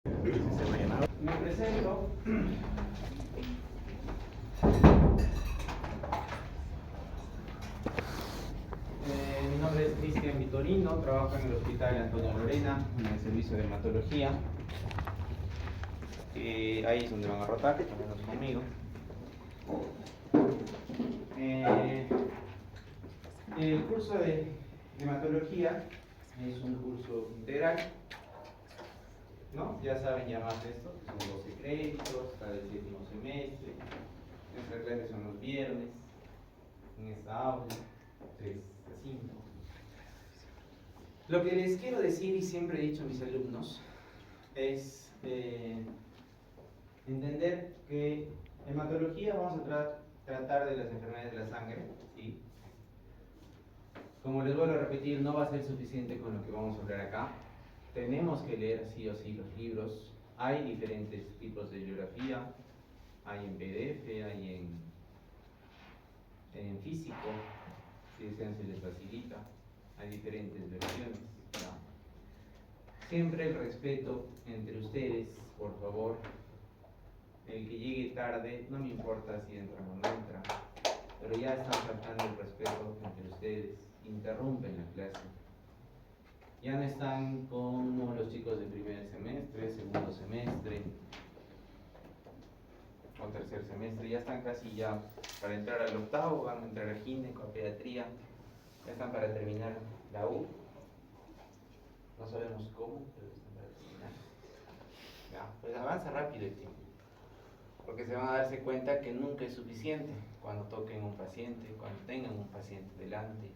Me presento. Mi nombre es Cristian Vitorino, trabajo en el Hospital Antonio Lorena, en el servicio de hematología. Ahí es donde van a rotar, al menos conmigo. El curso de hematología es un curso integral, ¿no? Ya saben llamar esto, son 12 créditos, está el 7º semestre. Nuestras clases son los viernes, en esta aula, 3 a 5. Lo que les quiero decir, y siempre he dicho a mis alumnos, es entender que en hematología vamos a tratar de las enfermedades de la sangre, ¿sí? Como les vuelvo a repetir, no va a ser suficiente con lo que vamos a hablar acá. Tenemos que leer sí o sí los libros. Hay diferentes tipos de bibliografía, hay en PDF, hay en físico, si desean se les facilita, hay diferentes versiones, ¿no? Siempre el respeto entre ustedes, por favor. El que llegue tarde, no me importa si entra o no entra, pero ya están faltando el respeto entre ustedes, interrumpen la clase. Ya no están como los chicos de primer semestre, segundo semestre o tercer semestre, ya están casi ya para entrar al octavo, van a entrar a gineco, a pediatría, ya están para terminar la U. No sabemos cómo, pero están para terminar. Ya, pues avanza rápido el tiempo, porque se van a darse cuenta que nunca es suficiente. Cuando toquen un paciente, cuando tengan un paciente delante,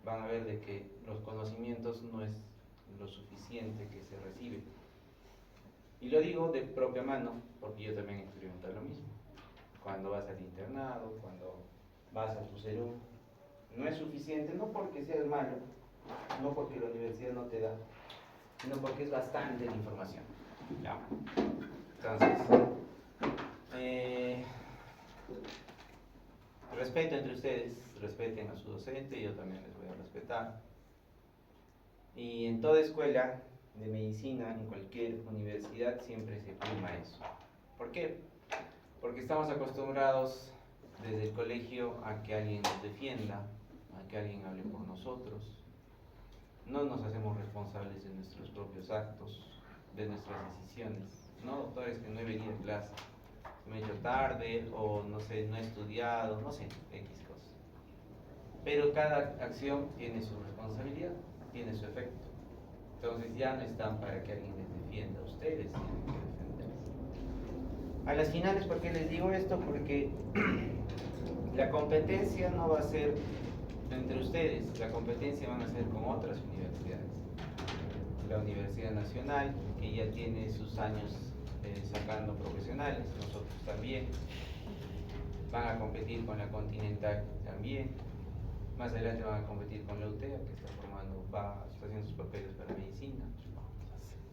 van a ver de que los conocimientos no es lo suficiente que se recibe. Y lo digo de propia mano, porque yo también he experimentado lo mismo. Cuando vas al internado, cuando vas a tu serum, no es suficiente, no porque seas malo, no porque la universidad no te da, sino porque es bastante la información. ¿Ya? Entonces, respeto entre ustedes, respeten a su docente, yo también les voy a respetar. Y en toda escuela de medicina, en cualquier universidad, siempre se prima eso. ¿Por qué? Porque estamos acostumbrados desde el colegio a que alguien nos defienda, a que alguien hable por nosotros. No nos hacemos responsables de nuestros propios actos, de nuestras decisiones. No, doctores, que no he venido a clase, me he hecho tarde, o no sé, no he estudiado, no sé, X cosas. Pero cada acción tiene su responsabilidad, tiene su efecto. Entonces ya no están para que alguien les defienda a ustedes, tienen que defenderse. A las finales, ¿por qué les digo esto? Porque la competencia no va a ser entre ustedes, la competencia van a ser con otras universidades. La Universidad Nacional, que ya tiene sus años sacando profesionales, nosotros también. Van a competir con la Continental también. Más adelante van a competir con la UTEA, que está haciendo sus papeles para medicina.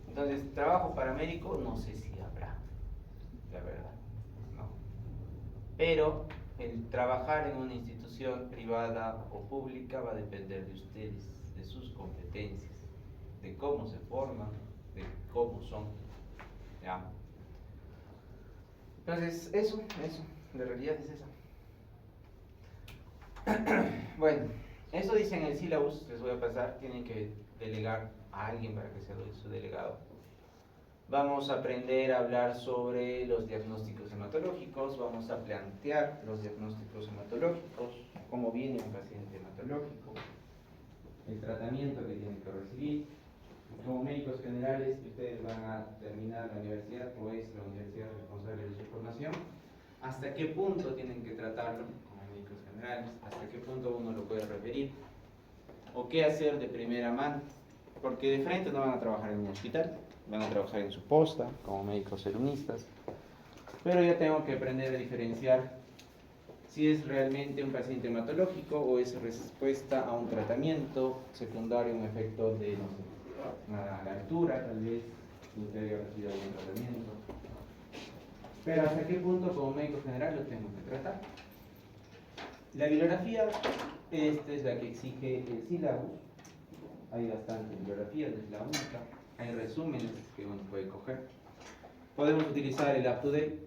Entonces, trabajo paramédico no sé si habrá, la verdad, no. Pero el trabajar en una institución privada o pública va a depender de ustedes, de sus competencias, de cómo se forman, de cómo son, ¿ya? Entonces, eso, la realidad es esa. Bueno, eso dice en el syllabus, les voy a pasar, tienen que delegar a alguien para que sea su delegado. Vamos a aprender a hablar sobre los diagnósticos hematológicos, vamos a plantear los diagnósticos hematológicos, cómo viene un paciente hematológico, el tratamiento que tiene que recibir. Como médicos generales, ustedes van a terminar la universidad, o es la universidad responsable de su formación, hasta qué punto tienen que tratarlo como médicos generales, hasta qué punto uno lo puede referir, o qué hacer de primera mano, porque de frente no van a trabajar en un hospital, van a trabajar en su posta como médicos serumistas, pero yo tengo que aprender a diferenciar si es realmente un paciente hematológico o es respuesta a un tratamiento secundario, un efecto de, no sé, a la altura, tal vez, si usted haya recibido algún tratamiento. Pero hasta qué punto como médico general lo tengo que tratar. La bibliografía, esta es la que exige el syllabus. Hay bastante bibliografía, no es la única. Hay resúmenes que uno puede coger. Podemos utilizar el Up-to-Date,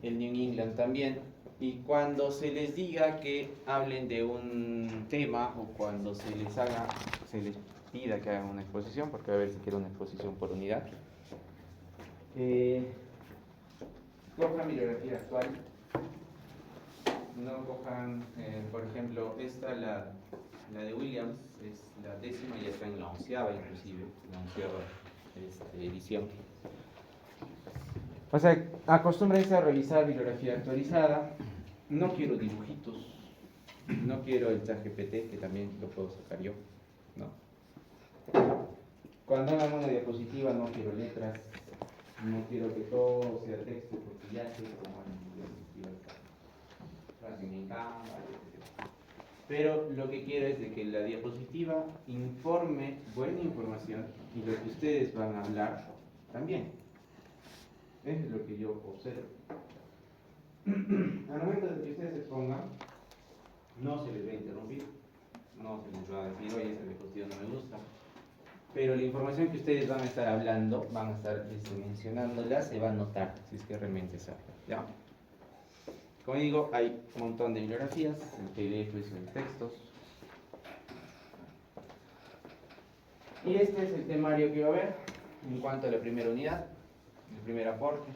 el New England también. Y cuando se les diga que hablen de un tema o cuando se les pida que hagan una exposición, porque a ver si quiero una exposición por unidad, cojan bibliografía actual, no cojan, por ejemplo, esta, la de Williams, es la 10ª, ya está en la 11ª inclusive, la 11ª edición. O sea, acostúmbrense a revisar bibliografía actualizada. No quiero dibujitos, no quiero el ChatGPT, que también lo puedo sacar yo, ¿no? Cuando hagan una diapositiva no quiero letras, no quiero que todo sea texto, porque ya sé cómo hacen diapositivas, hacen en Canva, etc. Pero lo que quiero es de que la diapositiva informe buena información y lo que ustedes van a hablar también. Eso es lo que yo observo. Al momento de que ustedes se pongan, no se les va a interrumpir, no se les va a decir, oye, esa diapositiva no me gusta. Pero la información que ustedes van a estar hablando, van a estar mencionándola, se va a notar si es que realmente saben. ¿Ya? Como digo, hay un montón de bibliografías, en PDF y en textos. Y este es el temario que va a haber en cuanto a la primera unidad, el primer aporte.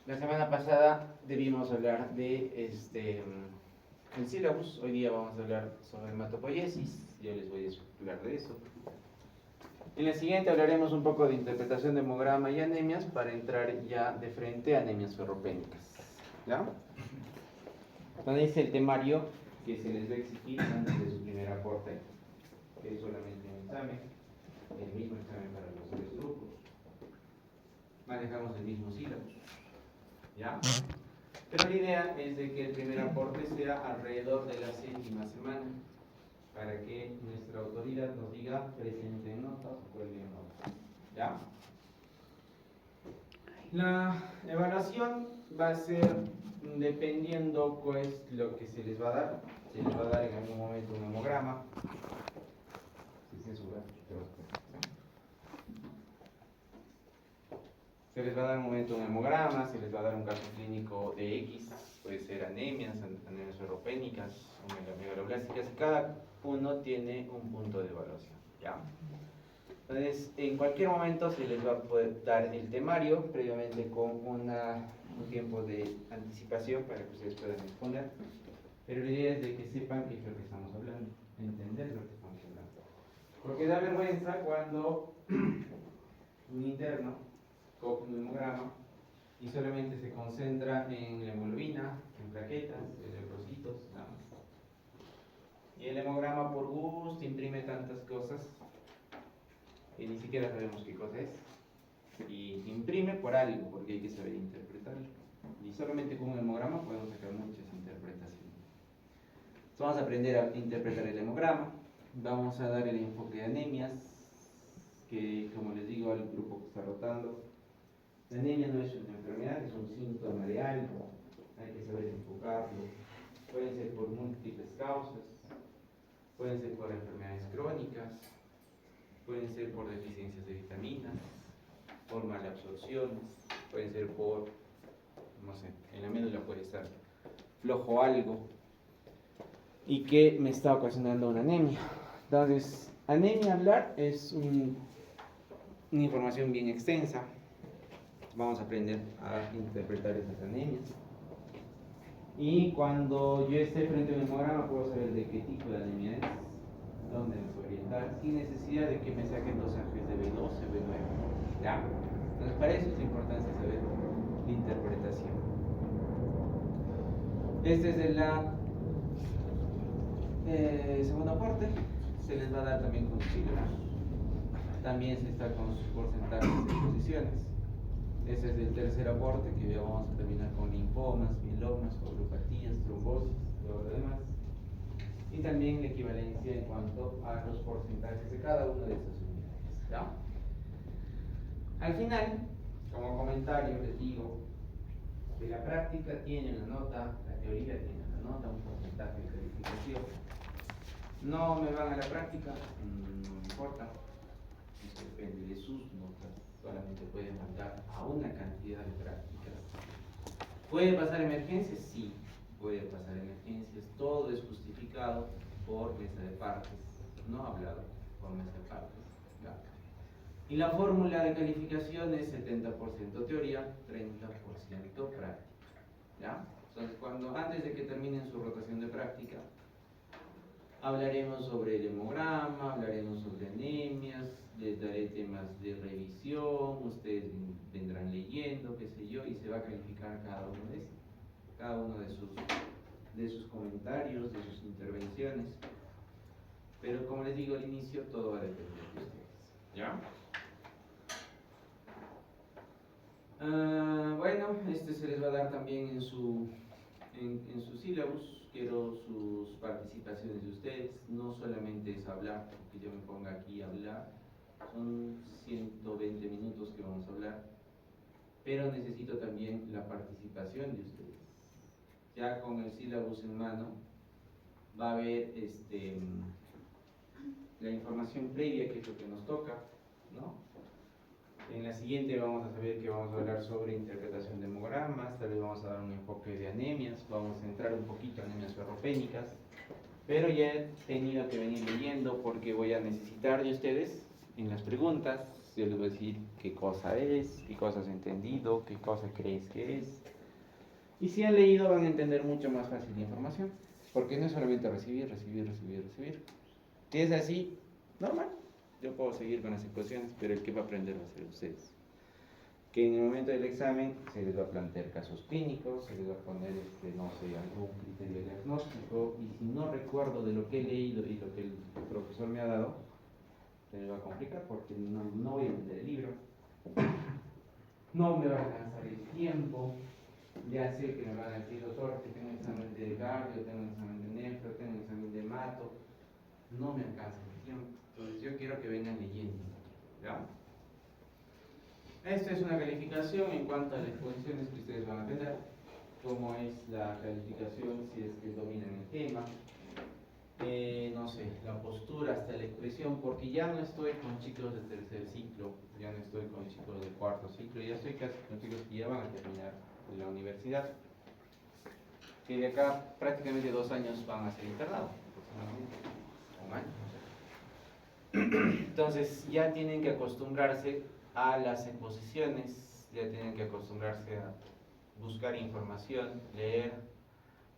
La semana pasada debimos hablar de el sílabus. Hoy día vamos a hablar sobre hematopoiesis. Yo les voy a hablar de eso. En la siguiente hablaremos un poco de interpretación de hemograma y anemias para entrar ya de frente a anemias ferropénicas. ¿Ya? Entonces el temario que se les va a exigir antes de su primer aporte, que es solamente un examen, el mismo examen para los 3 grupos. Manejamos el mismo sílabus. ¿Ya? Pero la idea es de que el primer aporte sea alrededor de la 7ª semana, para que nuestra autoridad nos diga presenten notas o cuelguen notas. ¿Ya? La evaluación va a ser dependiendo pues lo que se les va a dar. Se les va a dar en algún momento un hemograma. Se les va a dar un momento un hemograma, se les va a dar un caso clínico de X, puede ser anemias ferropénicas o megaloblásticas, y cada uno tiene un punto de evaluación. ¿Ya? Entonces, en cualquier momento se les va a poder dar el temario, previamente con un tiempo de anticipación para que ustedes puedan exponer, pero la idea es de que sepan qué es lo que estamos hablando, entender lo que estamos hablando. Porque da vergüenza cuando un interno coge un hemograma y solamente se concentra en la hemoglobina, en plaquetas, en leucocitos, nada más. Y el hemograma por gusto imprime tantas cosas que ni siquiera sabemos qué cosa es. Y imprime por algo, porque hay que saber interpretarlo. Y solamente con un hemograma podemos sacar muchas interpretaciones. Entonces vamos a aprender a interpretar el hemograma. Vamos a dar el enfoque de anemias, que como les digo al grupo que está rotando, la anemia no es una enfermedad, es un síntoma de algo, hay que saber enfocarlo. Pueden ser por múltiples causas, pueden ser por enfermedades crónicas, pueden ser por deficiencias de vitaminas, por malabsorciones, pueden ser por, no sé, en la médula puede estar flojo algo y que me está ocasionando una anemia. Entonces, anemia hablar es una información bien extensa. Vamos a aprender a interpretar esas anemias. Y cuando yo esté frente a un hemograma puedo saber de qué tipo de anemia es, dónde me puedo orientar, sin necesidad de que me saquen dosajes de B12, B9. ¿Ya? Entonces para eso es la importancia de saber la interpretación. Este es el segundo aporte. Se les va a dar también con sílabus. También se está con sus porcentajes de exposiciones. Ese es el tercer aporte, que ya vamos a terminar con linfomas, mielomas, coagulopatía, trombosis, todo lo demás. Y también la equivalencia en cuanto a los porcentajes de cada una de esas unidades. ¿Ya? Al final, como comentario, les digo que la práctica tiene una nota, la teoría tiene una nota, un porcentaje de calificación. No me van a la práctica, no me importa, eso depende de sus notas, solamente pueden mandar llegar a una cantidad de prácticas. ¿Puede pasar emergencias? Sí, puede pasar emergencias. Todo es justificado por mesa de partes, no hablado, por mesa de partes. ¿Ya? Y la fórmula de calificación es 70% teoría, 30% práctica. ¿Ya? Entonces, antes de que terminen su rotación de práctica, hablaremos sobre el hemograma, hablaremos sobre anemias, les daré temas de revisión, ustedes vendrán leyendo, qué sé yo, y se va a calificar cada uno de sus comentarios, de sus intervenciones. Pero como les digo al inicio, todo va a depender de ustedes. ¿Ya? Bueno, se les va a dar también en su sílabus. Quiero sus participaciones de ustedes. No solamente es hablar, que yo me ponga aquí a hablar. Son 120 minutos que vamos a hablar. Pero necesito también la participación de ustedes. Ya con el sílabus en mano, va a haber la información previa, que es lo que nos toca, ¿no? En la siguiente vamos a saber que vamos a hablar sobre interpretación de hemogramas, tal vez vamos a dar un enfoque de anemias, vamos a entrar un poquito en anemias ferropénicas, pero ya he tenido que venir leyendo porque voy a necesitar de ustedes en las preguntas. Yo les voy a decir qué cosa es, qué cosa has entendido, qué cosa crees que es. Y si han leído van a entender mucho más fácil la información, porque no es solamente recibir. Si es así, normal. Yo puedo seguir con las ecuaciones, pero el que va a aprender va a ser ustedes. Que en el momento del examen se les va a plantear casos clínicos, se les va a poner, no sé, algún criterio diagnóstico, y si no recuerdo de lo que he leído y lo que el profesor me ha dado, se les va a complicar porque no voy a entender el libro, no me va a alcanzar el tiempo. Ya sé que me van a decir, doctor, que tengo un examen de cardio, tengo un examen de nefro, tengo un examen de mato, no me alcanza el tiempo. Entonces yo quiero que vengan leyendo, ¿ya? Esta es una calificación en cuanto a las exposiciones que ustedes van a tener, cómo es la calificación si es que dominan el tema, no sé, la postura hasta la expresión, porque ya no estoy con chicos de tercer ciclo, ya no estoy con chicos de cuarto ciclo, ya estoy casi con chicos que ya van a terminar la universidad, que de acá prácticamente 2 años van a ser internados, aproximadamente, un año. Entonces ya tienen que acostumbrarse a las exposiciones, ya tienen que acostumbrarse a buscar información, leer,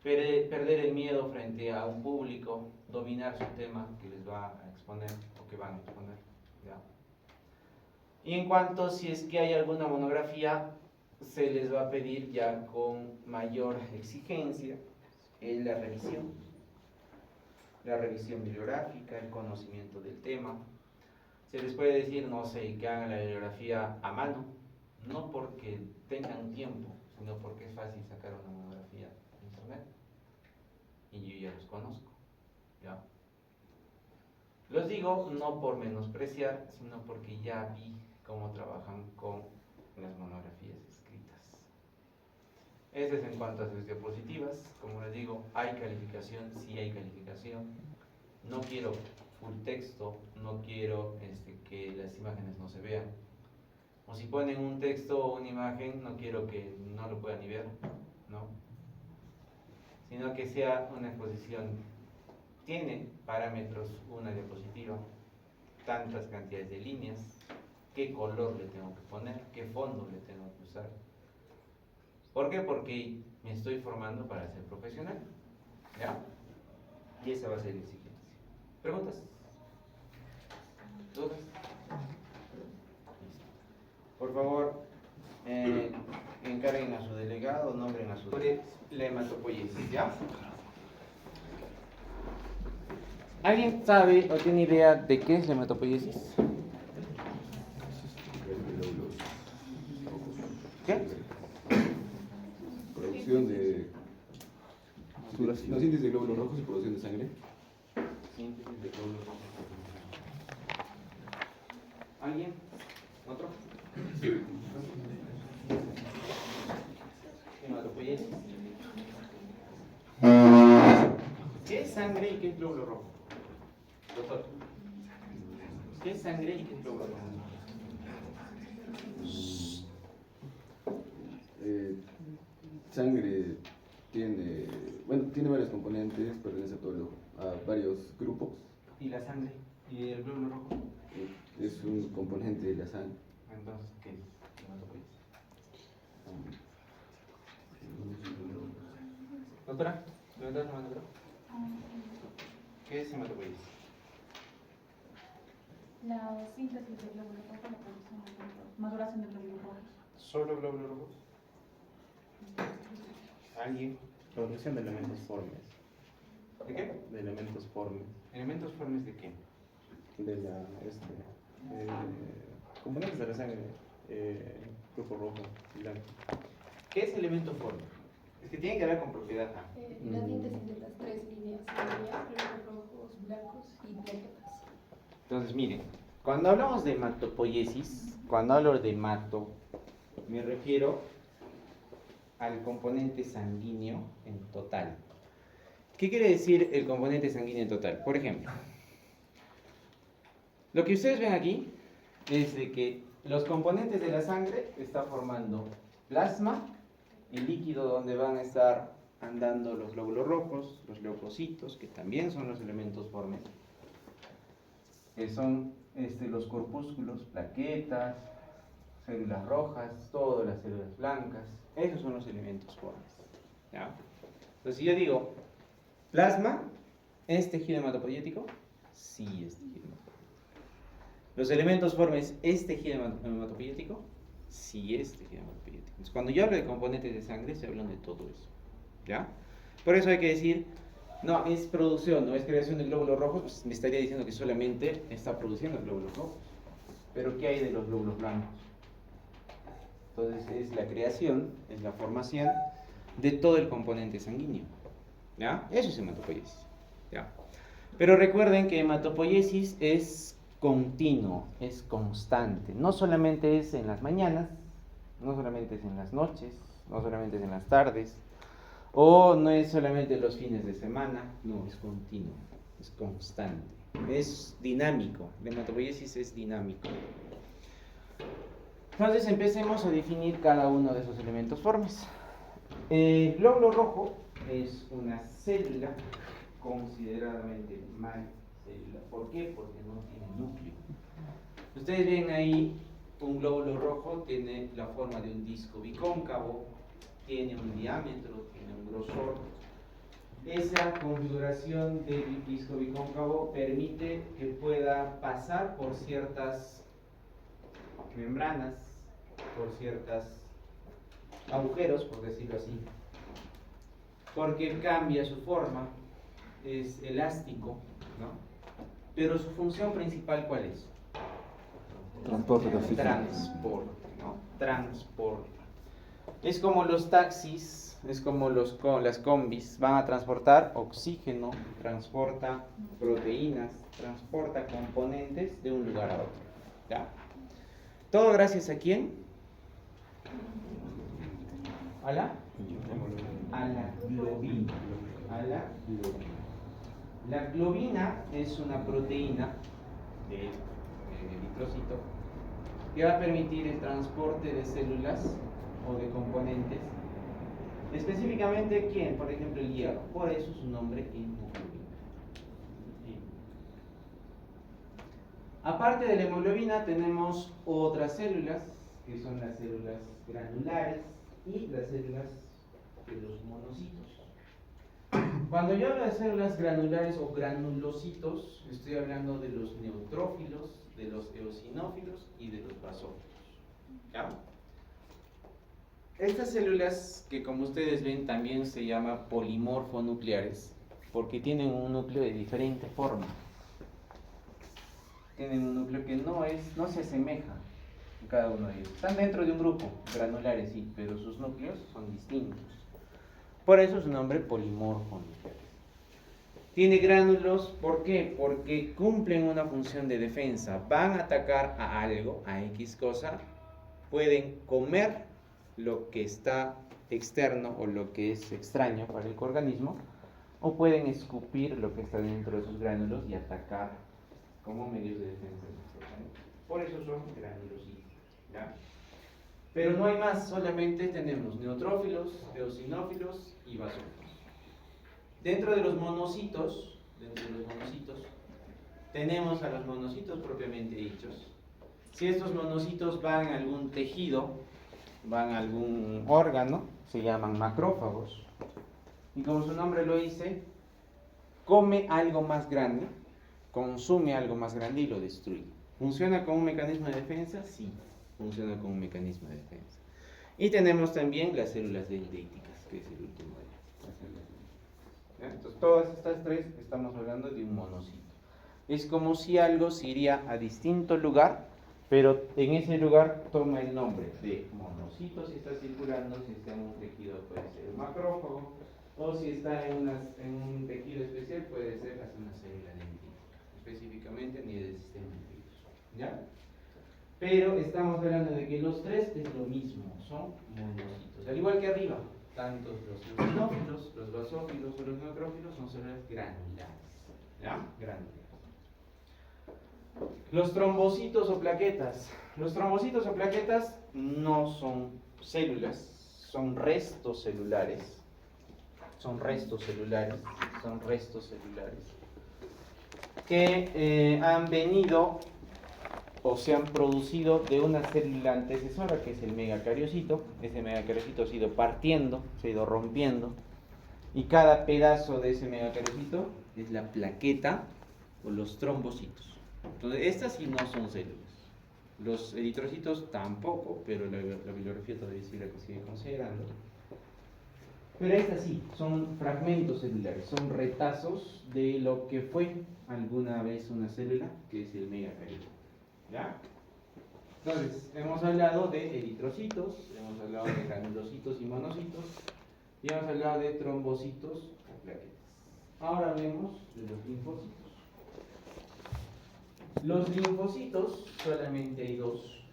perder el miedo frente a un público, dominar su tema que les va a exponer o que van a exponer. ¿Ya? Y en cuanto si es que hay alguna monografía, se les va a pedir ya con mayor exigencia la revisión bibliográfica, el conocimiento del tema. Se les puede decir, no sé, que hagan la bibliografía a mano, no porque tengan tiempo, sino porque es fácil sacar una monografía en internet y yo ya los conozco, ¿ya? Los digo no por menospreciar, sino porque ya vi cómo trabajan con las monografías escritas. Eso es en cuanto a sus diapositivas. Como les digo, hay calificación, sí hay calificación. No quiero full texto, no quiero que las imágenes no se vean. O si ponen un texto o una imagen, no quiero que no lo puedan ni ver, ¿no? Sino que sea una exposición. Tiene parámetros una diapositiva, tantas cantidades de líneas, qué color le tengo que poner, qué fondo le tengo que usar. ¿Por qué? Porque me estoy formando para ser profesional, ¿ya? Y esa va a ser la exigencia. ¿Preguntas? ¿Dudas? Por favor, encarguen a su delegado, nombren a su delegado. La hematopoiesis, ¿ya? ¿Alguien sabe o tiene idea de qué es la hematopoiesis? ¿Qué? Producción de síntesis de glóbulos rojos y producción de sangre. Síntesis de glóbulos rojos. ¿Alguien? ¿Otro? Hematopoiesis. ¿Qué es sangre y qué es glóbulo rojo? Doctor, ¿qué es sangre y qué es glóbulo rojo? Sangre tiene, bueno, tiene varios componentes, pertenece a todo el ojo, a varios grupos. ¿Y la sangre? ¿Y el glóbulo rojo? Es un componente de la sangre. Entonces, ¿qué es? Hematopoiesis. Doctora, ¿levanta la mano, doctora? ¿Qué es hematopoiesis? La síntesis del glóbulo rojo, la producción de glóbulos, maduración de glóbulos rojos. ¿Solo glóbulos rojos? ¿Alguien? Producción de elementos formes. ¿De qué? De elementos formes. ¿Elementos formes de qué? De la, componentes de la sangre. Grupo rojo, blanco. ¿Qué es elemento forme? Es que tiene que ver con propiedad A. La síntesis de las tres líneas amarilla, glóbulos rojos, blancos y plaquetas. Entonces, miren, cuando hablamos de hematopoiesis, cuando hablo de hemato, me refiero al componente sanguíneo en total. ¿Qué quiere decir el componente sanguíneo en total? Por ejemplo, lo que ustedes ven aquí es de que los componentes de la sangre están formando plasma, el líquido donde van a estar andando los glóbulos rojos, los leucocitos, que también son los elementos formes, que son los corpúsculos, plaquetas, células rojas, todas las células blancas, esos son los elementos formes. ¿Ya? Entonces, si yo digo plasma, ¿es tejido hematopoyético? Sí, es tejido hematopoyético. ¿Los elementos formes es tejido hematopoyético? Sí, es tejido hematopoyético. Entonces, cuando yo hablo de componentes de sangre, estoy hablando de todo eso. ¿Ya? Por eso hay que decir, no, es producción, no es creación de glóbulos rojos, pues me estaría diciendo que solamente está produciendo glóbulos rojos. Pero ¿qué hay de los glóbulos blancos? Entonces es la creación, es la formación de todo el componente sanguíneo. ¿Ya? Eso es hematopoiesis. ¿Ya? Pero recuerden que hematopoiesis es continuo, es constante. No solamente es en las mañanas, no solamente es en las noches, no solamente es en las tardes, o no es solamente los fines de semana, no, es continuo, es constante, es dinámico. La hematopoiesis es dinámico. Entonces empecemos a definir cada uno de esos elementos formes. El glóbulo rojo es una célula consideradamente mal célula. ¿Por qué? Porque no tiene núcleo. Ustedes ven ahí un glóbulo rojo, tiene la forma de un disco bicóncavo, tiene un diámetro, tiene un grosor. Esa configuración del disco bicóncavo permite que pueda pasar por ciertas membranas, por ciertos agujeros, por decirlo así, porque cambia su forma, es elástico, ¿no? Pero su función principal, ¿cuál es? Transporte de oxígeno. Transporte, ¿no? Transporte. Es como los taxis, es como las combis, van a transportar oxígeno, transporta proteínas, transporta componentes de un lugar a otro. ¿Ya? ¿Todo gracias a quién? ¿A la? A la globina. A la globina. La globina es una proteína del eritrocito que va a permitir el transporte de células o de componentes. Específicamente, ¿quién? Por ejemplo, el hierro. Por eso su nombre hemoglobina. Aparte de la hemoglobina, tenemos otras células, que son las células granulares y las células de los monocitos. Cuando yo hablo de células granulares o granulocitos, estoy hablando de los neutrófilos, de los eosinófilos y de los basófilos. ¿Ya? Estas células, que como ustedes ven también se llaman polimorfonucleares, porque tienen un núcleo de diferente forma. Tienen un núcleo que no se asemeja en cada uno de ellos. Están dentro de un grupo, granulares sí, pero sus núcleos son distintos. Por eso su nombre polimorfonucleares. Tiene gránulos, ¿por qué? Porque cumplen una función de defensa. Van a atacar a algo, a X cosa, pueden comer lo que está externo o lo que es extraño para el organismo, o pueden escupir lo que está dentro de sus gránulos y atacar como medios de defensa de nuestro organismo. Por eso son granulocitos. ¿Ya? Pero no hay más, solamente tenemos neutrófilos, eosinófilos y basófilos. Dentro de los monocitos, tenemos a los monocitos propiamente dichos. Si estos monocitos van a algún tejido, van a algún órgano, se llaman macrófagos. Y como su nombre lo dice, come algo más grande, consume algo más grande y lo destruye. ¿Funciona como un mecanismo de defensa? Sí, funciona como un mecanismo de defensa. Y tenemos también las células dendríticas, que es el último de ellas. ¿Ya? Entonces, todas estas tres estamos hablando de un monocito. Es como si algo se iría a distinto lugar, pero en ese lugar toma el nombre de monocito si está circulando, si está en un tejido puede ser un macrófago, o si está en un tejido especial puede ser una célula dendrítica, específicamente ni del sistema nervioso. ¿Ya? Pero estamos hablando de que los tres es lo mismo, son monocitos. Al igual que arriba, tanto los eosinófilos, los basófilos o los neutrófilos son células granulares. ¿Ya? Granulares. Los trombocitos o plaquetas. Los trombocitos o plaquetas no son células, son restos celulares. Que han venido o se han producido de una célula antecesora que es el megacariocito. Ese megacariocito se ha ido partiendo, se ha ido rompiendo, y cada pedazo de ese megacariocito es la plaqueta o los trombocitos. Entonces, estas sí no son células. Los eritrocitos tampoco, pero la bibliografía todavía sí la sigue considerando. Pero estas sí, son fragmentos celulares, son retazos de lo que fue alguna vez una célula, que es el megacariocito. ¿Ya? Entonces, hemos hablado de eritrocitos, hemos hablado de granulocitos y monocitos, y hemos hablado de trombocitos o plaquetas. Ahora hablemos de los linfocitos. Los linfocitos, solamente hay dos,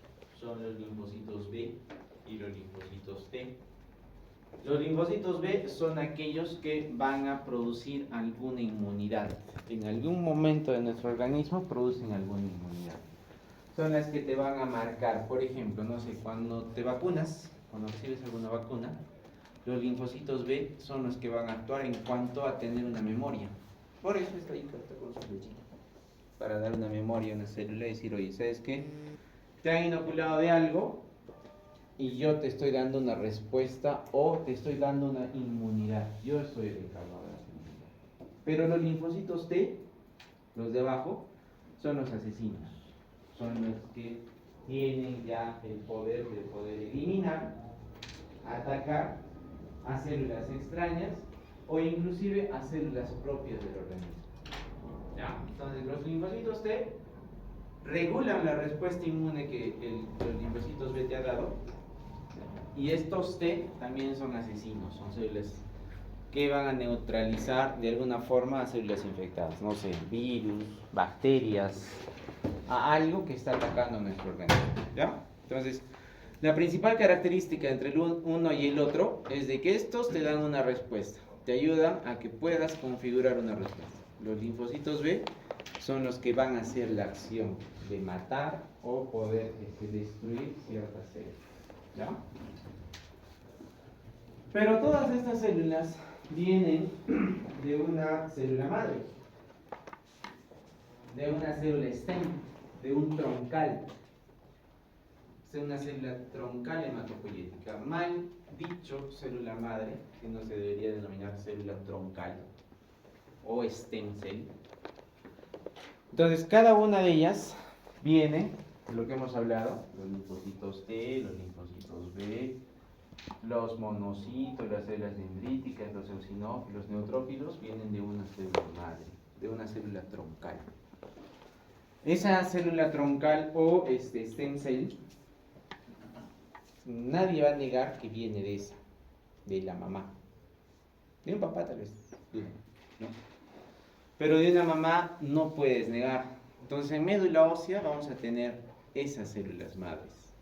son los linfocitos B y los linfocitos T. Los linfocitos B son aquellos que van a producir alguna inmunidad. En algún momento de nuestro organismo producen alguna inmunidad. Son las que te van a marcar, por ejemplo, no sé, cuando te vacunas, cuando recibes alguna vacuna, los linfocitos B son los que van a actuar en cuanto a tener una memoria. Por eso está ahí con su flechita, para dar una memoria a una célula y decir, oye, ¿sabes qué? Te han inoculado de algo y yo te estoy dando una respuesta o te estoy dando una inmunidad. Yo soy el encargado de la inmunidad. Pero los linfocitos T, los de abajo, son los asesinos. Son los que tienen ya el poder de poder eliminar, atacar a células extrañas o inclusive a células propias del organismo. ¿Ya? Entonces los linfocitos T regulan la respuesta inmune que los linfocitos B te ha dado, y estos T también son asesinos, son células que van a neutralizar de alguna forma a células infectadas, no sé, virus, bacterias, a algo que está atacando a nuestro organismo. ¿Ya? Entonces, la principal característica entre el uno y el otro es de que estos te dan una respuesta, te ayudan a que puedas configurar una respuesta. Los linfocitos B son los que van a hacer la acción de matar o poder destruir ciertas células. ¿Ya? Pero todas estas células vienen de una célula madre, de una célula stem, de un troncal. Es una célula troncal hematopoyética. Mal dicho célula madre, que no se debería denominar célula troncal o stem cell. Entonces, cada una de ellas viene de lo que hemos hablado: los linfocitos T, los linfocitos B, los monocitos, las células dendríticas, los eosinófilos, los neutrófilos, vienen de una célula madre, de una célula troncal. Esa célula troncal o stem cell, nadie va a negar que viene de esa, de la mamá. De un papá tal vez, ¿no? Pero de una mamá no puedes negar. Entonces en médula ósea vamos a tener esas células madres.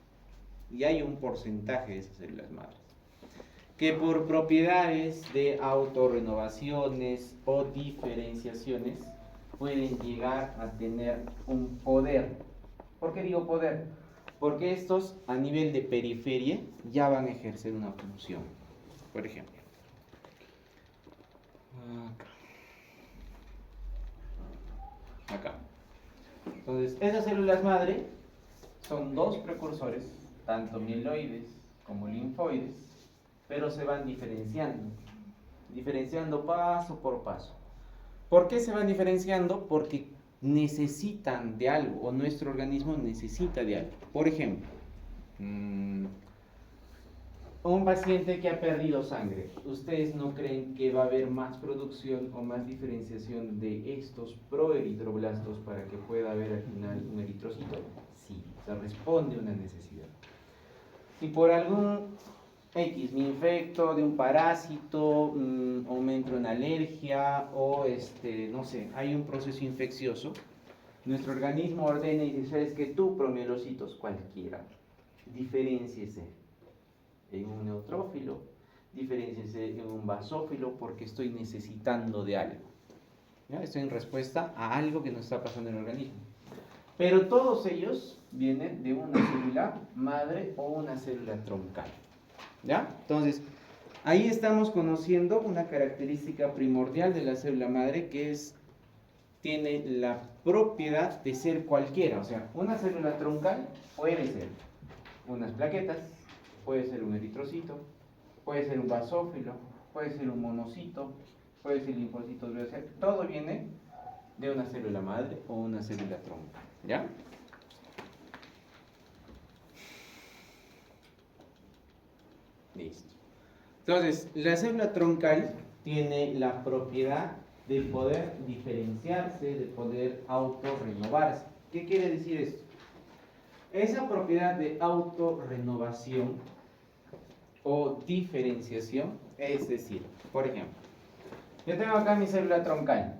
Y hay un porcentaje de esas células madres que por propiedades de autorrenovaciones o diferenciaciones pueden llegar a tener un poder. ¿Por qué digo poder? Porque estos a nivel de periferia ya van a ejercer una función. Por ejemplo, acá. Entonces, esas células madre son dos precursores, tanto mieloides como linfoides, pero se van diferenciando paso por paso. ¿Por qué se van diferenciando? Porque necesitan de algo, o nuestro organismo necesita de algo. Por ejemplo, un paciente que ha perdido sangre, ¿ustedes no creen que va a haber más producción o más diferenciación de estos proeritroblastos para que pueda haber al final un eritrocito? Sí, o sea, responde a una necesidad. Si por algún X me infecto de un parásito, o me entra una alergia, o no sé, hay un proceso infeccioso, nuestro organismo ordena y dice, ¿sabes qué? Tú, promielocitos, cualquiera, diferénciese en un neutrófilo, diferénciese en un basófilo, porque estoy necesitando de algo. ¿Ya? Estoy en respuesta a algo que nos está pasando en el organismo. Pero todos ellos vienen de una célula madre o una célula troncal. ¿Ya? Entonces, ahí estamos conociendo una característica primordial de la célula madre, que tiene la propiedad de ser cualquiera. O sea, una célula troncal puede ser unas plaquetas, puede ser un eritrocito, puede ser un basófilo, puede ser un monocito, puede ser linfocitos, todo viene de una célula madre o una célula troncal. ¿Ya? Listo. Entonces, la célula troncal tiene la propiedad de poder diferenciarse, de poder autorrenovarse. ¿Qué quiere decir esto? Esa propiedad de autorrenovación o diferenciación, es decir, por ejemplo, yo tengo acá mi célula troncal.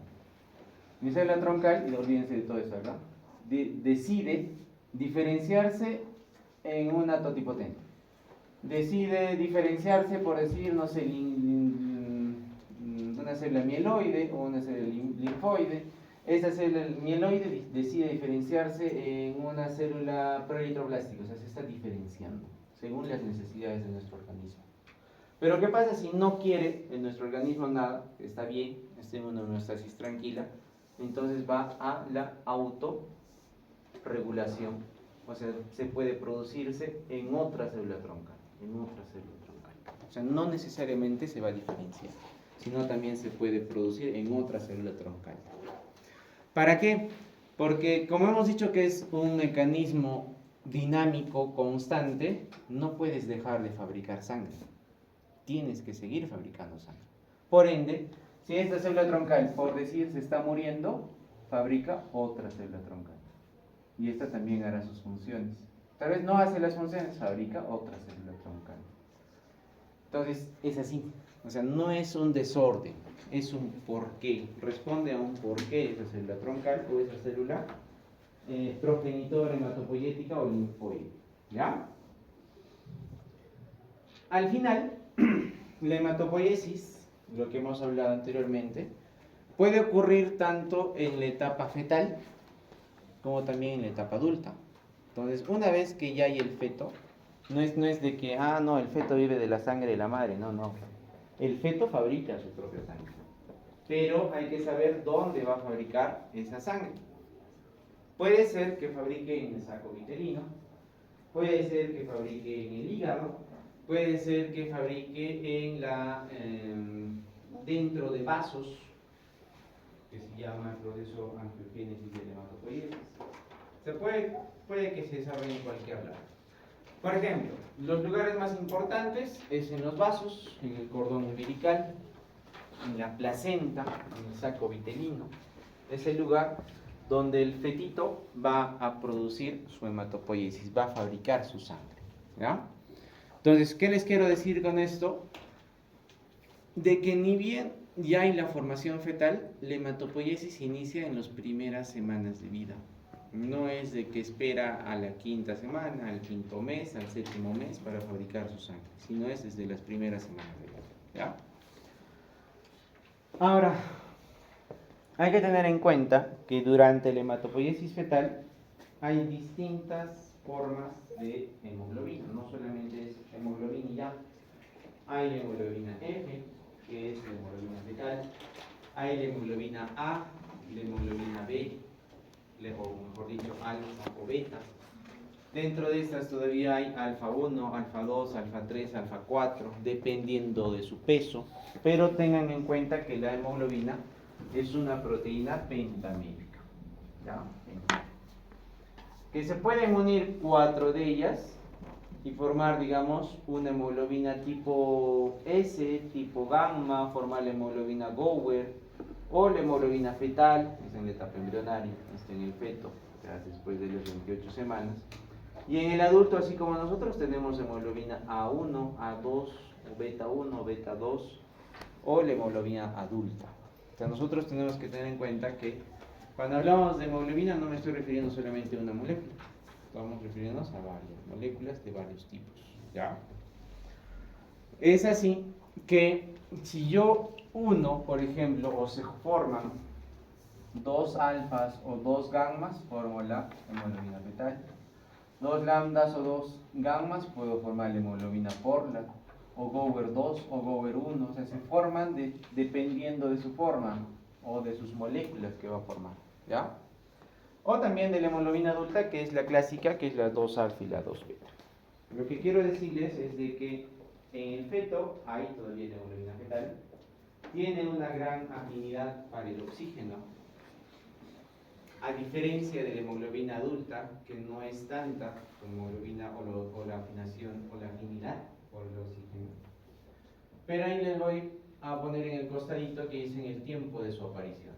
Mi célula troncal, y olvídense de todo esto, ¿verdad? Decide diferenciarse en una totipotente. Decide diferenciarse, por decir, no sé, una célula mieloide o una célula linfoide. Esa célula mieloide decide diferenciarse en una célula proeritroblástica, o sea, se está diferenciando según las necesidades de nuestro organismo. Pero ¿qué pasa si no quiere en nuestro organismo nada? Está bien, está en una homeostasis tranquila, entonces va a la autorregulación, o sea, se puede producirse en otra célula troncal. O sea, no necesariamente se va a diferenciar, sino también se puede producir en otra célula troncal. ¿Para qué? Porque como hemos dicho que es un mecanismo dinámico, constante, no puedes dejar de fabricar sangre. Tienes que seguir fabricando sangre. Por ende, si esta célula troncal, por decir, se está muriendo, fabrica otra célula troncal. Y esta también hará sus funciones. Tal vez no hace las funciones, fabrica otra célula troncal. Entonces, es así. O sea, no es un desorden, es un porqué. Responde a un porqué esa célula troncal o esa célula progenitora hematopoyética o linfoide. ¿Ya? Al final, la hematopoiesis, lo que hemos hablado anteriormente, puede ocurrir tanto en la etapa fetal como también en la etapa adulta. Entonces, una vez que ya hay el feto, no es de que, no, el feto vive de la sangre de la madre, no. El feto fabrica su propia sangre, pero hay que saber dónde va a fabricar esa sangre. Puede ser que fabrique en el saco vitelino, puede ser que fabrique en el hígado, puede ser que fabrique dentro de vasos, que se llama el proceso angiogénesis de la hematopoiesis. Se puede que se desarrolle en cualquier lado. Por ejemplo, los lugares más importantes es en los vasos, en el cordón umbilical, en la placenta, en el saco vitelino. Es el lugar donde el fetito va a producir su hematopoiesis, va a fabricar su sangre. ¿Ya? Entonces, ¿qué les quiero decir con esto? De que ni bien ya hay la formación fetal, la hematopoiesis se inicia en las primeras semanas de vida. No es de que espera a la quinta semana, al quinto mes, al séptimo mes para fabricar su sangre, sino es desde las primeras semanas de vida. ¿Ya? Ahora, hay que tener en cuenta que durante la hematopoiesis fetal hay distintas formas de hemoglobina, no solamente es hemoglobina y ya. Hay la hemoglobina F, que es la hemoglobina fetal, hay la hemoglobina A, la hemoglobina B, o mejor dicho, alfa o beta. Dentro de estas todavía hay alfa 1, alfa 2, alfa 3, alfa 4, dependiendo de su peso, pero tengan en cuenta que la hemoglobina es una proteína pentamérica, ¿ya? Que se pueden unir 4 de ellas y formar, digamos, una hemoglobina tipo S, tipo gamma, formar la hemoglobina Gower, o la hemoglobina fetal, que es en la etapa embrionaria, en el feto, que es después de las 28 semanas. Y en el adulto, así como nosotros, tenemos hemoglobina A1, A2, o beta 1, beta 2, o la hemoglobina adulta. O sea, nosotros tenemos que tener en cuenta que cuando hablamos de hemoglobina no me estoy refiriendo solamente a una molécula, estamos refiriéndonos a varias moléculas de varios tipos, ¿ya? Es así que si yo uno, por ejemplo, o se forman 2 alfas o 2 gammas, formo la hemoglobina fetal. 2 lambdas o 2 gammas, puedo formar la hemoglobina Porla, o Gower 2 o Gower 1, o sea, se forman dependiendo de su forma o de sus moléculas que va a formar, ¿ya? O también de la hemoglobina adulta, que es la clásica, que es la 2 alfa y la 2 beta. Lo que quiero decirles es de que en el feto hay todavía la hemoglobina fetal, tiene una gran afinidad para el oxígeno, a diferencia de la hemoglobina adulta, que no es tanta como hemoglobina o la afinación o la afinidad por el oxígeno. Pero ahí les voy a poner en el costadito que dicen el tiempo de su aparición.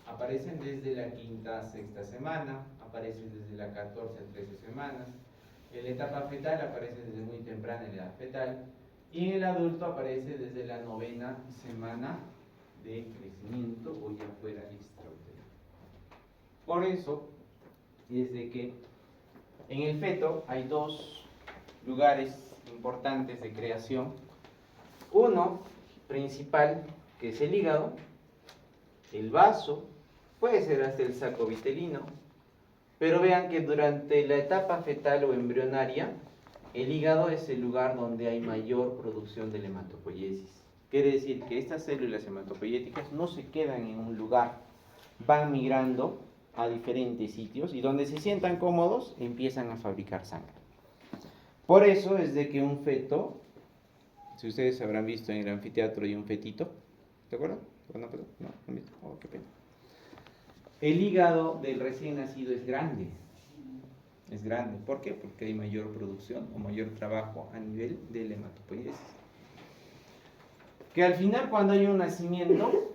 Aparecen desde la quinta a sexta semana, aparecen desde la 14 a 13 semanas. En la etapa fetal aparece desde muy temprana en la edad fetal. Y en el adulto aparece desde la 9ª semana de crecimiento o ya fuera extrauterino. Por eso es de que en el feto hay 2 lugares importantes de creación. Uno principal, que es el hígado, el vaso, puede ser hasta el saco vitelino, pero vean que durante la etapa fetal o embrionaria, el hígado es el lugar donde hay mayor producción de la hematopoiesis. Quiere decir que estas células hematopoyéticas no se quedan en un lugar, van migrando a diferentes sitios y donde se sientan cómodos empiezan a fabricar sangre. Por eso es de que un feto, si ustedes habrán visto en el anfiteatro hay un fetito, ¿te acuerdan? ¿No han visto? Oh, qué pena. El hígado del recién nacido es grande. Es grande. ¿Por qué? Porque hay mayor producción o mayor trabajo a nivel de la hematopoiesis. Que al final, cuando hay un nacimiento,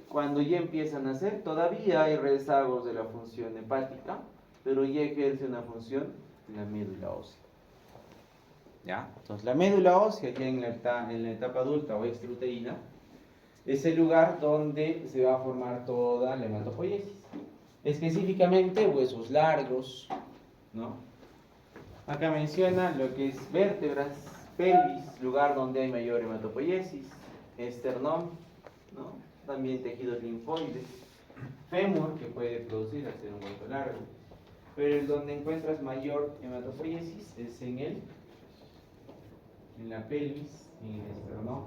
cuando ya empieza a nacer, todavía hay rezagos de la función hepática, pero ya ejerce una función la médula ósea. ¿Ya? Entonces, la médula ósea, ya en la etapa adulta o extrauterina, es el lugar donde se va a formar toda la hematopoiesis. Específicamente, huesos largos, ¿no? Acá menciona lo que es vértebras, pelvis, lugar donde hay mayor hematopoiesis, esternón, ¿no? También tejidos linfoides, fémur, que puede producir hacer un hueso largo, pero el donde encuentras mayor hematopoiesis es en la pelvis, en el esternón,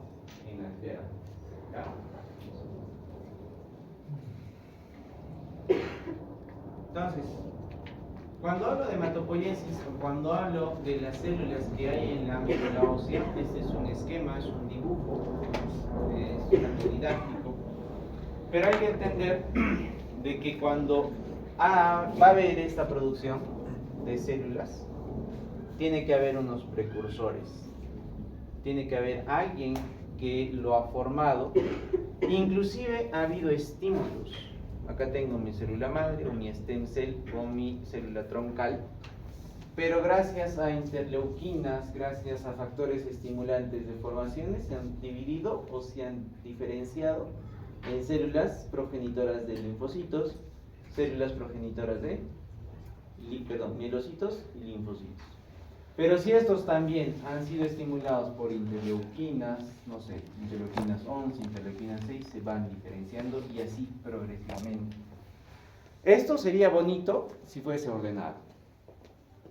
en las piernas. ¿Ya? Entonces, cuando hablo de hematopoiesis o cuando hablo de las células que hay en la médula ósea, este es un esquema, es un dibujo, es didáctico, pero hay que entender de que cuando va a haber esta producción de células, tiene que haber unos precursores, tiene que haber alguien que lo ha formado, inclusive ha habido estímulos. Acá tengo mi célula madre o mi stem cell o mi célula troncal, pero gracias a interleuquinas, gracias a factores estimulantes de formaciones, se han dividido o se han diferenciado en células progenitoras de linfocitos, células progenitoras de mielocitos y linfocitos. Pero si estos también han sido estimulados por interleuquinas, no sé, interleuquinas 11, interleuquinas 6, se van diferenciando y así progresivamente. Esto sería bonito si fuese ordenado,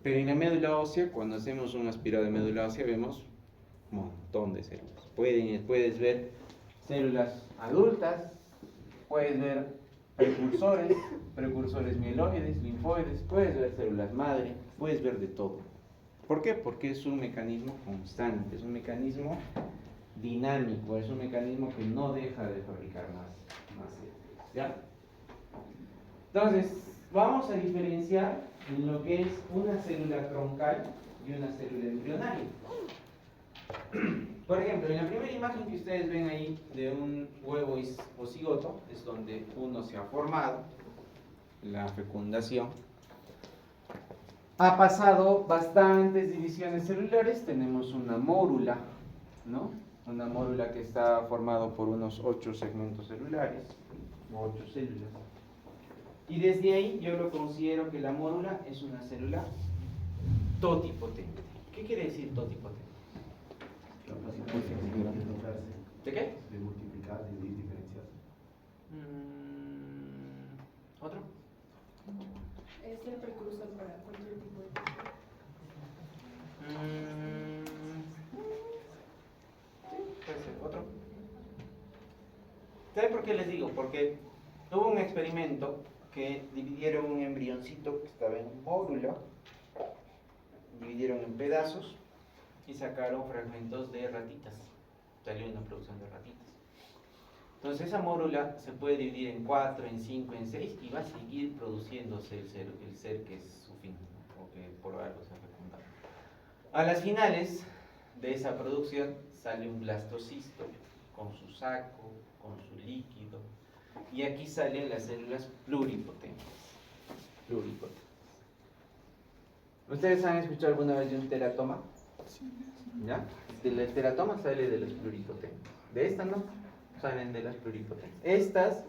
Pero en la médula ósea, cuando hacemos un aspirado de médula ósea, vemos un montón de células. Puedes ver células adultas, puedes ver precursores mieloides, linfoides, puedes ver células madre, puedes ver de todo. ¿Por qué? Porque es un mecanismo constante, es un mecanismo dinámico, es un mecanismo que no deja de fabricar más células. ¿Ya? Entonces, vamos a diferenciar en lo que es una célula troncal y una célula embrionaria. Por ejemplo, en la primera imagen que ustedes ven ahí de un huevo o cigoto, es donde uno se ha formado, la fecundación. Ha pasado bastantes divisiones celulares, tenemos una mórula, ¿no? Una mórula que está formado por unos 8 segmentos celulares, o 8 células. Y desde ahí yo lo considero que la mórula es una célula totipotente. ¿Qué quiere decir totipotente? ¿De qué? De multiplicar, dividir, diferenciar. ¿Otro? Es el precursor para cualquier tipo de Sí, puede ser. ¿Otro? ¿Saben por qué les digo? Porque hubo un experimento que dividieron un embrioncito que estaba en un módulo, dividieron en pedazos y sacaron fragmentos de ratitas. Salió una producción de ratitas. Entonces esa mórula se puede dividir en 4, en 5, en 6 y va a seguir produciéndose el ser que es su fin, o que por algo se ha fecundado. A las finales de esa producción sale un blastocisto con su saco, con su líquido, y aquí salen las células pluripotentes. ¿Ustedes han escuchado alguna vez de un teratoma? ¿Ya? El teratoma sale de los pluripotentes. De estas no, salen de las pluripotentes. Estas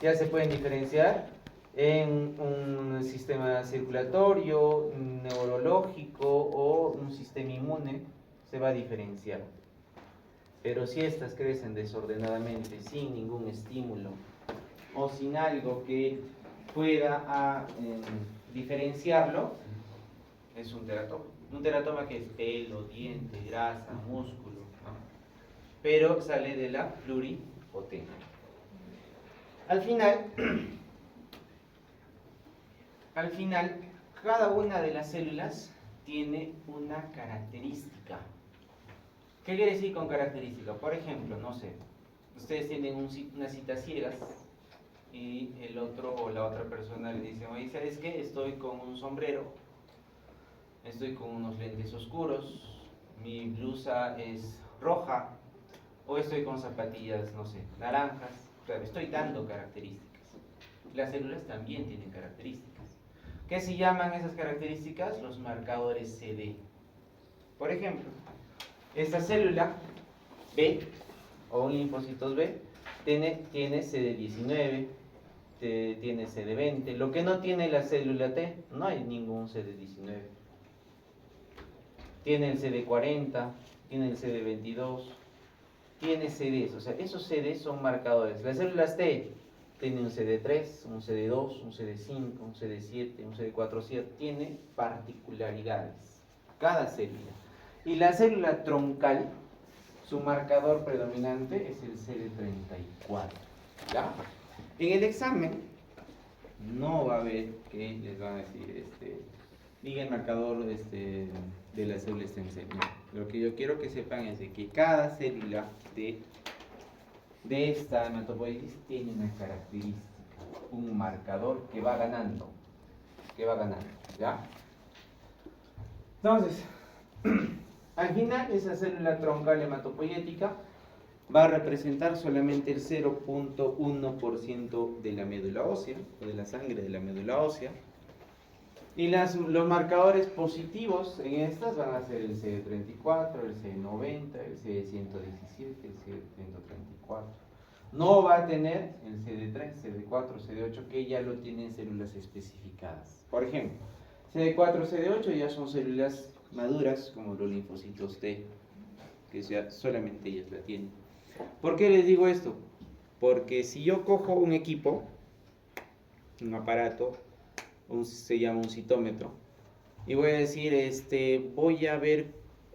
ya se pueden diferenciar en un sistema circulatorio, neurológico o un sistema inmune, se va a diferenciar. Pero si estas crecen desordenadamente, sin ningún estímulo o sin algo que pueda diferenciarlo, es un teratoma. Un teratoma que es pelo, diente, grasa, músculo, ¿no? Pero sale de la pluripotencia. Al final, cada una de las células tiene una característica. ¿Qué quiere decir con característica? Por ejemplo, no sé, ustedes tienen unas citas ciegas y el otro o la otra persona le dice, oye, ¿sabes qué? Estoy con un sombrero, estoy con unos lentes oscuros, mi blusa es roja, o estoy con zapatillas, no sé, naranjas. Claro, estoy dando características. Las células también tienen características. ¿Qué se llaman esas características? Los marcadores CD. Por ejemplo, esta célula B, o un linfocitos B, tiene CD19, tiene CD20. Lo que no tiene la célula T, no hay ningún CD19. Tiene el CD40, tiene el CD22, tiene CDs, o sea, esos CDs son marcadores. Las células T tienen un CD3, un CD2, un CD5, un CD7, un CD4, tiene particularidades, cada célula. Y la célula troncal, su marcador predominante es el CD34. ¿Ya? En el examen no va a haber que les van a decir, diga el marcador de la célula estencel. No. Lo que yo quiero que sepan es de que cada célula de esta hematopoiesis tiene una característica, un marcador que va ganando, ¿ya? Entonces, al final esa célula troncal hematopoietica va a representar solamente el 0.1% de la médula ósea, o de la sangre de la médula ósea. Y los marcadores positivos en estas van a ser el CD34, el CD90, el CD117, el CD134. No va a tener el CD3, CD4, CD8, que ya lo tienen células especificadas. Por ejemplo, CD4, CD8 ya son células maduras, como los linfocitos T, que ya solamente ellas la tienen. ¿Por qué les digo esto? Porque si yo cojo un equipo, un aparato, se llama un citómetro, y voy a decir, voy a ver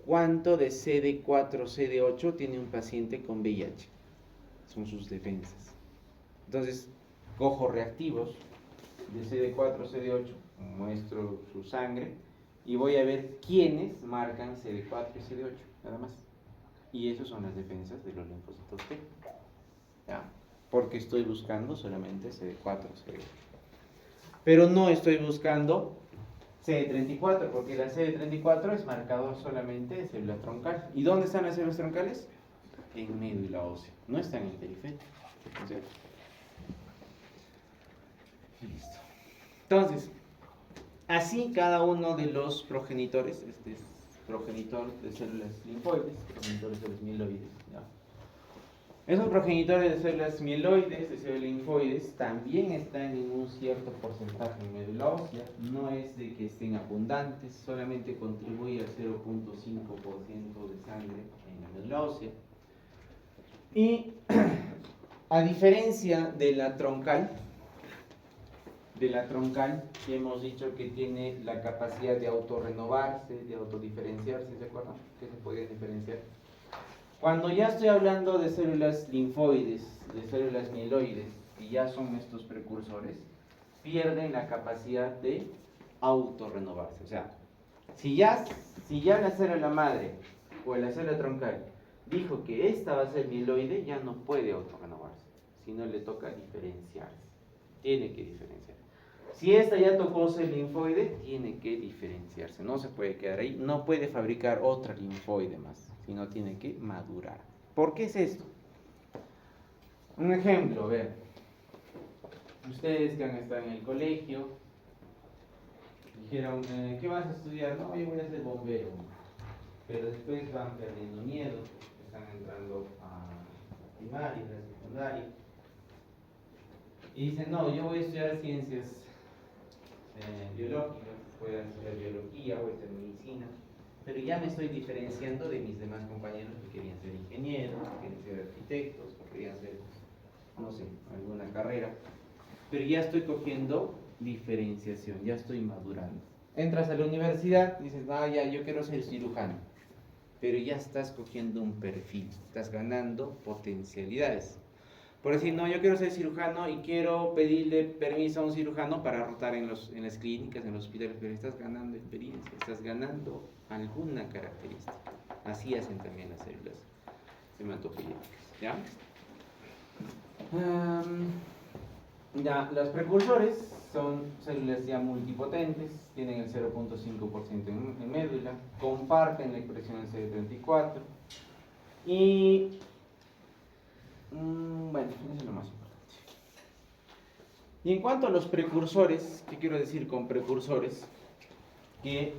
cuánto de CD4, CD8 tiene un paciente con VIH. Son sus defensas. Entonces, cojo reactivos de CD4, CD8, muestro su sangre y voy a ver quiénes marcan CD4 y CD8, nada más. Y esas son las defensas de los linfocitos T. ¿Ya? Porque estoy buscando solamente CD4, CD8. Pero no estoy buscando CD34, porque la CD34 es marcador solamente de célula troncal. ¿Y dónde están las células troncales? En médula ósea, no están en el periférico. ¿Cierto? Listo. Entonces, así cada uno de los progenitores, este es progenitor de células linfoides, progenitor de células mieloides, ¿ya? Esos progenitores de células mieloides, de células linfoides, también están en un cierto porcentaje en médula ósea. No es de que estén abundantes, solamente contribuye al 0.5% de sangre en la médula ósea. Y a diferencia de la troncal, que hemos dicho que tiene la capacidad de autorrenovarse, de autodiferenciarse, ¿se acuerdan? Que se podía diferenciar. Cuando ya estoy hablando de células linfoides, de células mieloides, y ya son estos precursores, pierden la capacidad de autorrenovarse. O sea, si ya la célula madre o la célula troncal dijo que esta va a ser mieloide, ya no puede autorrenovarse, sino le toca diferenciarse. Tiene que diferenciar. Si esta ya tocó ser linfoide, tiene que diferenciarse. No se puede quedar ahí. No puede fabricar otra linfoide más, sino tiene que madurar. ¿Por qué es esto? Un ejemplo, vean. Ustedes que han estado en el colegio, dijeron, ¿qué vas a estudiar? No, yo voy a ser bombero. Pero después van perdiendo miedo, están entrando a primaria, a secundaria. Y dicen, no, yo voy a estudiar ciencias biológicas, voy a estudiar biología, voy a estudiar medicina, pero ya me estoy diferenciando de mis demás compañeros que querían ser ingenieros, que querían ser arquitectos, que querían ser, no sé, alguna carrera, pero ya estoy cogiendo diferenciación, ya estoy madurando. Entras a la universidad, dices, ya, yo quiero ser cirujano, pero ya estás cogiendo un perfil, estás ganando potencialidades. Por decir, no, yo quiero ser cirujano y quiero pedirle permiso a un cirujano para rotar en las clínicas, en los hospitales, pero estás ganando experiencia, estás ganando alguna característica. Así hacen también las células hematoperiódicas, ¿ya? Los precursores son células ya multipotentes, tienen el 0.5% en médula, comparten la expresión en CD34 y bueno, eso es lo más importante. Y en cuanto a los precursores, ¿qué quiero decir con precursores? Que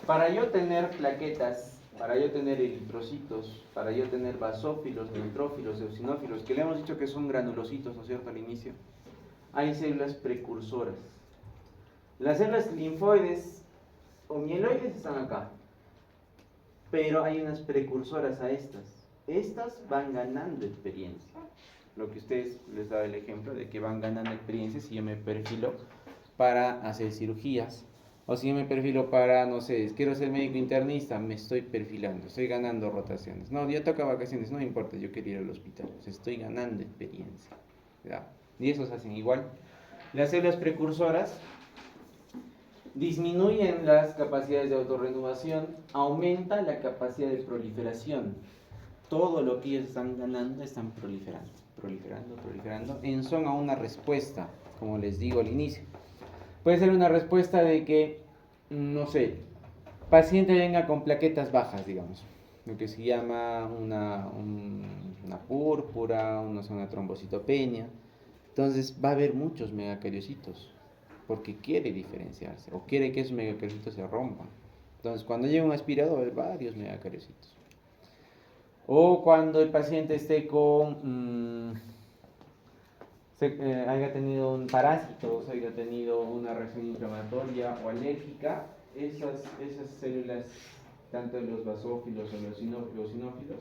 para yo tener plaquetas, para yo tener eritrocitos, para yo tener basófilos, neutrófilos, eosinófilos, que le hemos dicho que son granulocitos, ¿no es cierto?, al inicio, hay células precursoras. Las células linfoides o mieloides están acá, pero hay unas precursoras a estas. Estas van ganando experiencia. Lo que ustedes les daba el ejemplo de que van ganando experiencia si yo me perfilo para hacer cirugías, o si yo me perfilo para, no sé, quiero ser médico internista, me estoy perfilando, estoy ganando rotaciones. No, ya toca vacaciones, no importa, yo quiero ir al hospital, estoy ganando experiencia, ¿ya? Y esos hacen igual. Las células precursoras disminuyen las capacidades de autorrenovación, aumenta la capacidad de proliferación. Todo lo que ellos están ganando están proliferando, en son a una respuesta, como les digo al inicio. Puede ser una respuesta de que, no sé, paciente venga con plaquetas bajas, digamos, lo que se llama una púrpura, una trombocitopenia. Entonces va a haber muchos megacariocitos, porque quiere diferenciarse, o quiere que esos megacariocitos se rompan. Entonces cuando llega un aspirador va a haber varios megacariocitos. O cuando el paciente esté con, haya tenido un parásito, o haya tenido una reacción inflamatoria o alérgica, esas células, tanto los basófilos o los eosinófilos,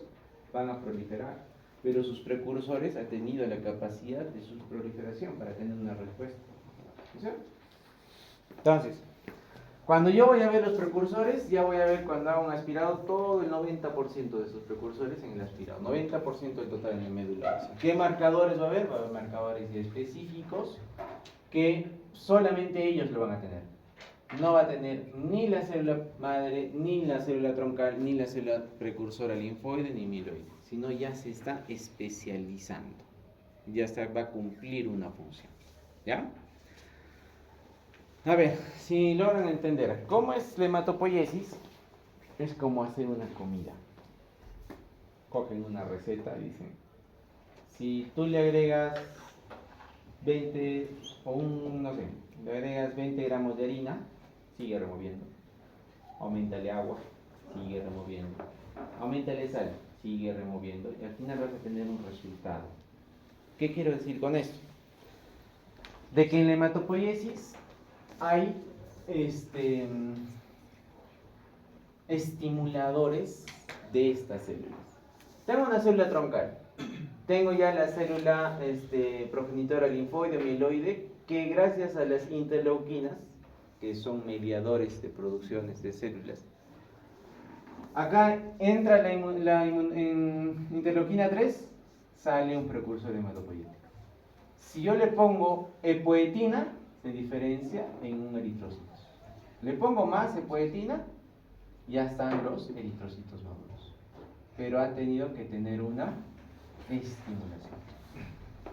van a proliferar. Pero sus precursores han tenido la capacidad de su proliferación para tener una respuesta. ¿Sí? Entonces, Cuando yo voy a ver los precursores, ya voy a ver cuando hago un aspirado todo el 90% de esos precursores en el aspirado, 90% del total en la médula ósea. ¿Qué marcadores va a haber? Va a haber marcadores específicos que solamente ellos lo van a tener. No va a tener ni la célula madre, ni la célula troncal, ni la célula precursora linfoide, ni mieloide, sino ya se está especializando. Ya va a cumplir una función. ¿Ya? A ver, si logran entender, ¿cómo es la hematopoiesis? Es como hacer una comida. Cogen una receta y dicen, si tú le agregas 20 o no sé, le agregas 20 gramos de harina, sigue removiendo. Auméntale agua, sigue removiendo. Auméntale sal, sigue removiendo. Y al final vas a tener un resultado. ¿Qué quiero decir con esto? De que en la hematopoiesis hay estimuladores de estas células. Tengo una célula troncal, tengo ya la célula progenitora linfoide o mieloide, que gracias a las interleuquinas, que son mediadores de producciones de células, acá entra en interleuquina 3, sale un precursor hematopoyético. Si yo le pongo epoetina, se diferencia en un eritrocito. Le pongo más epoetina, ya están los eritrocitos maduros. Pero ha tenido que tener una estimulación.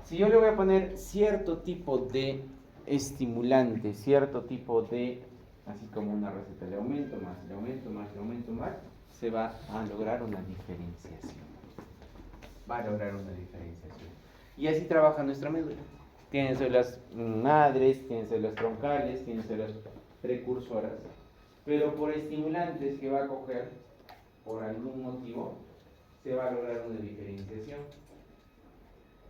Si yo le voy a poner cierto tipo de estimulante, cierto tipo de, así como una receta, le aumento más, le aumento más, le aumento más, se va a lograr una diferenciación. Va a lograr una diferenciación. Y así trabaja nuestra médula. Tienen células madres, tienen células troncales, tienen células precursoras, pero por estimulantes que va a coger, por algún motivo, se va a lograr una diferenciación.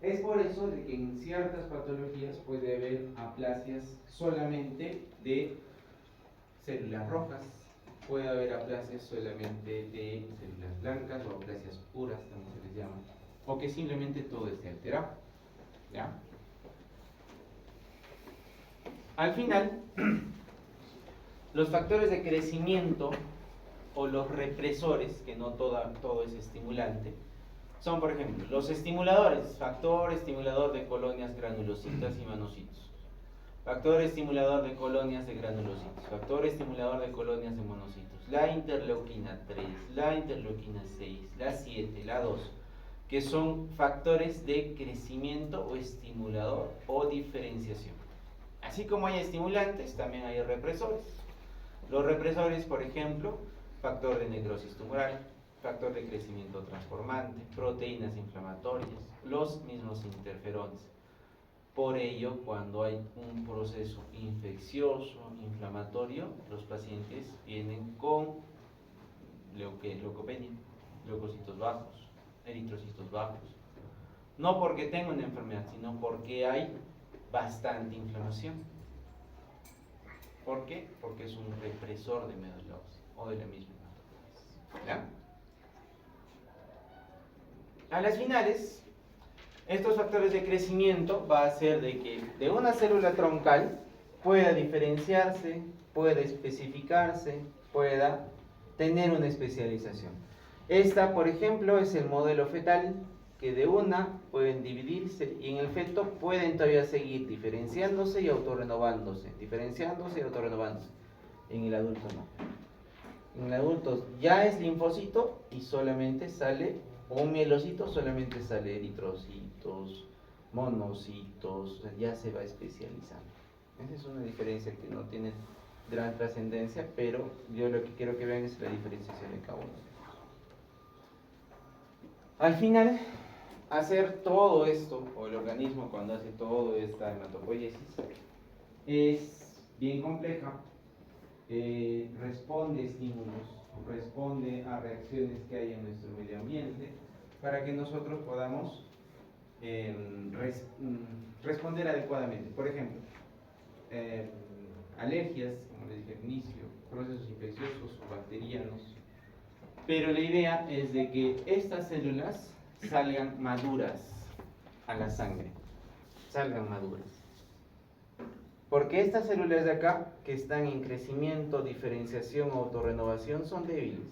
Es por eso de que en ciertas patologías puede haber aplasias solamente de células rojas, puede haber aplasias solamente de células blancas o aplasias puras, también se les llama, o que simplemente todo esté alterado. ¿Ya? Al final, los factores de crecimiento o los represores, que no todo es estimulante, son, por ejemplo, los estimuladores, factor estimulador de colonias granulocitas y monocitos, factor estimulador de colonias de granulocitos, factor estimulador de colonias de monocitos, la interleuquina 3, la interleuquina 6, la 7, la 2, que son factores de crecimiento o estimulador o diferenciación. Así como hay estimulantes, también hay represores. Los represores, por ejemplo, factor de necrosis tumoral, factor de crecimiento transformante, proteínas inflamatorias, los mismos interferones. Por ello, cuando hay un proceso infeccioso, inflamatorio, los pacientes vienen con leucopenia, leucocitos bajos, eritrocitos bajos. No porque tenga una enfermedad, sino porque hay bastante inflamación. ¿Por qué? Porque es un represor de médula ósea o de la misma hematopoiesis. ¿Ya? A las finales, estos factores de crecimiento va a hacer de que de una célula troncal pueda diferenciarse, pueda especificarse, pueda tener una especialización. Esta, por ejemplo, es el modelo fetal, que de una pueden dividirse y en el feto pueden todavía seguir diferenciándose y autorrenovándose, diferenciándose y autorrenovándose. En el adulto no. En el adulto ya es linfocito y solamente sale, o un mielocito, solamente sale eritrocitos, monocitos, o sea, ya se va especializando. Esa es una diferencia que no tiene gran trascendencia, pero yo lo que quiero que vean es la diferenciación de cada uno de ellos. Al final, hacer todo esto, o el organismo cuando hace toda esta hematopoiesis, es bien compleja, responde a estímulos, responde a reacciones que hay en nuestro medio ambiente, para que nosotros podamos responder adecuadamente. Por ejemplo, alergias, como les dije al inicio, procesos infecciosos o bacterianos, pero la idea es de que estas células salgan maduras a la sangre, salgan maduras. Porque estas células de acá, que están en crecimiento, diferenciación, autorrenovación, son débiles.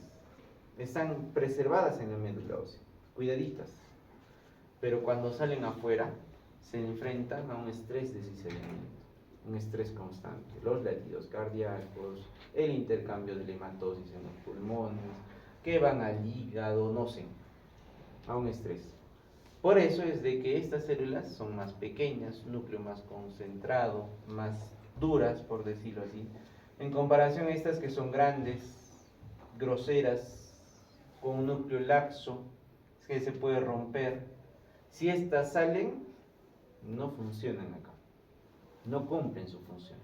Están preservadas en la médula ósea, cuidaditas. Pero cuando salen afuera, se enfrentan a un estrés de cisalamiento, un estrés constante. Los latidos cardíacos, el intercambio de la hematosis en los pulmones, que van al hígado, no sé, a un estrés. Por eso es de que estas células son más pequeñas, núcleo más concentrado, más duras, por decirlo así, en comparación a estas que son grandes, groseras, con un núcleo laxo, que se puede romper. Si estas salen, no funcionan acá, no cumplen su función.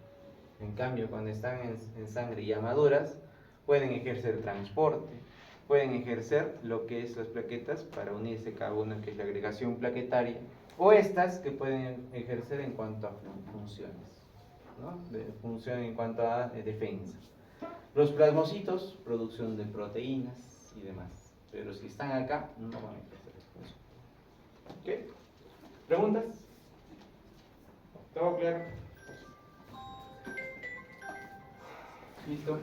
En cambio, cuando están en sangre ya maduras, pueden ejercer transporte, pueden ejercer lo que es las plaquetas para unirse cada una, que es la agregación plaquetaria, o estas que pueden ejercer en cuanto a funciones, ¿no? Función en cuanto a defensa. Los plasmocitos, producción de proteínas y demás, pero si están acá, no van a ejercer esa función. ¿Ok? ¿Preguntas? ¿Todo claro? ¿Listo?